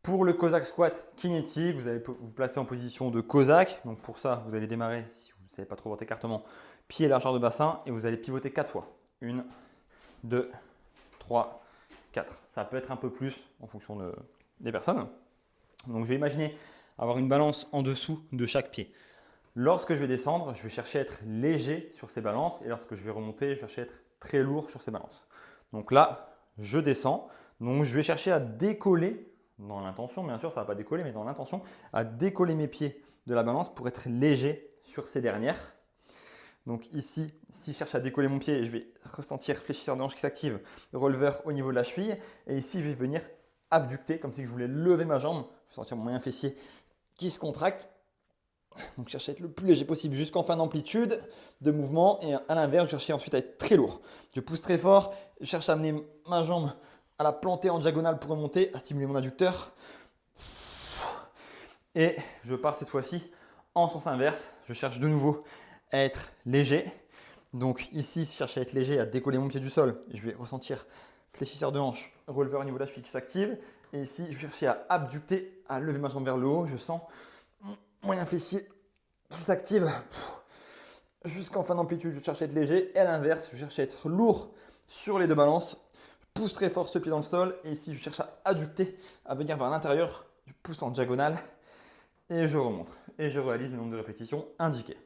Pour le Cossack squat kinétique, vous allez vous placer en position de Cossack. Donc pour ça, vous allez démarrer, si vous ne savez pas trop votre écartement, pied largeur de bassin et vous allez pivoter 4 fois. 1, 2, 3, 4. Ça peut être un peu plus en fonction des personnes. Donc je vais imaginer avoir une balance en dessous de chaque pied. Lorsque je vais descendre, je vais chercher à être léger sur ces balances et lorsque je vais remonter, je vais chercher à être très lourd sur ces balances. Donc là, je descends. Donc je vais chercher à décoller, dans l'intention, bien sûr, ça ne va pas décoller, mais dans l'intention, à décoller mes pieds de la balance pour être léger sur ces dernières. Donc ici, si je cherche à décoller mon pied, je vais ressentir fléchisseur de hanche qui s'active, releveur au niveau de la cheville. Et ici, je vais venir abducter, comme si je voulais lever ma jambe. Je vais sentir mon moyen fessier qui se contracte. Donc chercher à être le plus léger possible jusqu'en fin d'amplitude de mouvement. Et à l'inverse, je cherche ensuite à être très lourd. Je pousse très fort, je cherche à amener ma jambe à la planter en diagonale pour remonter, à stimuler mon adducteur. Et je pars cette fois-ci en sens inverse. Je cherche de nouveau à être léger. Donc ici, si je cherche à être léger, à décoller mon pied du sol, je vais ressentir fléchisseur de hanche, releveur au niveau de la cheville qui s'active. Et ici, je vais chercher à abducter, à lever ma jambe vers le haut. Je sens mon moyen fessier qui s'active. Jusqu'en fin d'amplitude, je cherche à être léger. Et à l'inverse, je cherche à être lourd sur les deux balances. Je pousse très fort ce pied dans le sol. Et ici, je cherche à adducter, à venir vers l'intérieur. Je pousse en diagonale. Et je remonte. Et je réalise le nombre de répétitions indiquées.